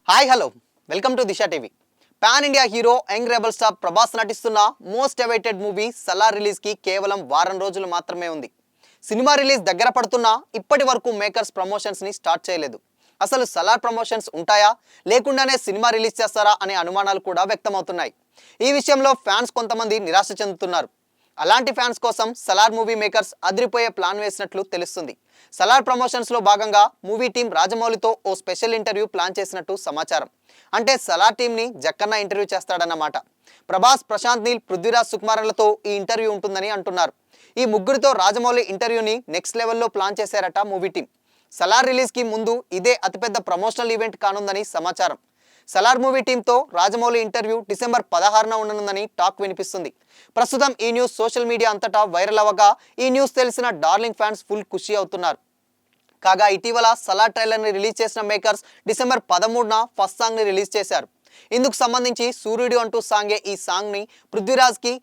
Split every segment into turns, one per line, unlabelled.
Hi hello welcome to Disha TV. Pan India hero young rebel star Prabhas నటిస్తున్న most awaited movie Salaar release కి కేవలం వారం రోజులు మాత్రమే ఉంది. సినిమా రిలీజ్ దగ్గర పడుతున్నా ఇప్పటి వరకు మేకర్స్ ప్రమోషన్స్ ని స్టార్ట్ చేయలేదు. అసలు సలార్ ప్రమోషన్స్ ఉంటాయా లేకుండానే సినిమా రిలీజ్ చేస్తారా అనే అనుమానాలు కూడా వ్యక్తమవుతున్నాయి. ఈ విషయంలో ఫ్యాన్స్ కొంతమంది నిరాశ చెందుతున్నారు. అలాంటి ఫ్యాన్స్ కోసం సలార్ మూవీ మేకర్స్ అదిరిపోయే ప్లాన్ వేసినట్లు తెలుస్తుంది. సలార్ ప్రమోషన్స్ లో భాగంగా మూవీ టీం రాజమౌళితో ఓ స్పెషల్ ఇంటర్వ్యూ ప్లాన్ చేసినట్టు సమాచారం. అంటే సలార్ టీం ని జక్కన్న ఇంటర్వ్యూ చేస్తాడన్నమాట. ప్రభాస్, ప్రశాంత్ నీల్, పృథ్వీరాజ్ సుకుమారన్లతో ఈ ఇంటర్వ్యూ ఉంటుందని అంటున్నారు. ఈ ముగ్గురితో రాజమౌళి ఇంటర్వ్యూని నెక్స్ట్ లెవెల్లో ప్లాన్ చేశారట మూవీ టీం. సలార్ రిలీజ్ కి ముందు ఇదే అతిపెద్ద ప్రమోషనల్ ఈవెంట్ కానుందని సమాచారం. సలార్ మూవీ టీంతో రాజమౌళి ఇంటర్వ్యూ డిసెంబర్ 16న ఉండనుందని టాక్ వినిపిస్తుంది. ప్రస్తుతం ఈ న్యూస్ సోషల్ మీడియా అంతటా వైరల్ అవ్వగా ఈ న్యూస్ తెలిసిన డార్లింగ్ ఫ్యాన్స్ ఫుల్ ఖుషి అవుతున్నారు. కాగా ఇటీవల సలార్ ట్రైలర్ని రిలీజ్ చేసిన మేకర్స్ డిసెంబర్ 13న ఫస్ట్ సాంగ్ని రిలీజ్ చేశారు. ఇందుకు సంబంధించి సూర్యుడు అంటూ సాంగే ఈ సాంగ్ని పృథ్వీరాజ్కి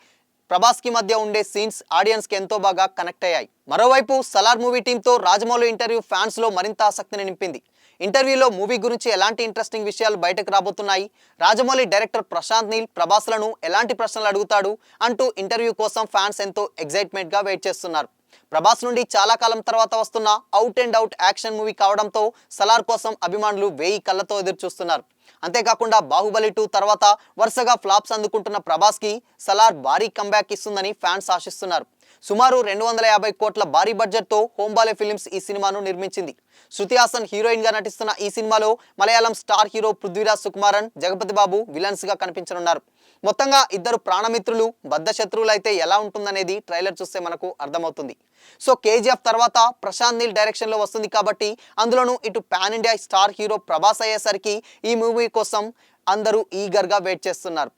ప్రభాస్కి మధ్య ఉండే సీన్స్ ఆడియన్స్కి ఎంతో బాగా కనెక్ట్ అయ్యాయి. మరోవైపు సలార్ మూవీ టీంతో రాజమౌళి ఇంటర్వ్యూ ఫ్యాన్స్లో మరింత ఆసక్తిని నింపింది. ఇంటర్వ్యూలో మూవీ గురించి ఎలాంటి ఇంట్రెస్టింగ్ విషయాలు బయటకు రాబోతున్నాయి, రాజమౌళి డైరెక్టర్ ప్రశాంత్ నీల్ ప్రభాస్లను ఎలాంటి ప్రశ్నలు అడుగుతాడు అంటూ ఇంటర్వ్యూ కోసం ఫ్యాన్స్ ఎంతో ఎగ్జైట్మెంట్గా వెయిట్ చేస్తున్నారు. ప్రభాస్ నుండి చాలా కాలం తర్వాత వస్తున్న out and out action movie కావడంతో సలార్ కోసం అభిమానులు 1000 కళ్ళతో ఎదురు చూస్తున్నారు. అంతేకాకుండా బాహుబలి 2 తర్వాత వరుసగా ఫ్లాప్స్ అందుకుంటున్న ప్రభాస్కి సలార్ భారీ కంబ్యాక్ ఇస్తుందని ఫ్యాన్స్ ఆశిస్తున్నారు. సుమారు 250 కోట్ల భారీ బడ్జెట్తో హోంబాలే ఫిలిమ్స్ ఈ సినిమాను నిర్మించింది. శృతి హాసన్ హీరోయిన్గా నటిస్తున్న ఈ సినిమాలో మలయాళం స్టార్ హీరో పృథ్వీరాజ్ సుకుమారన్, జగపతి బాబు విలన్స్గా కనిపించనున్నారు. మొత్తంగా ఇద్దరు ప్రాణమిత్రులు బద్ధ శత్రువులు అయితే ఎలా ఉంటుందనేది ట్రైలర్ చూస్తే మనకు అర్థమవుతుంది. సో కేజీఎఫ్ తర్వాత ప్రశాంత్ నీల్ డైరెక్షన్లో వస్తుంది కాబట్టి అందులోనూ ఇటు pan India star hero Prabhas అయ్యేసరికి ఈ మూవీ కోసం అందరూ ఈగర్గా వెయిట్ చేస్తున్నారు.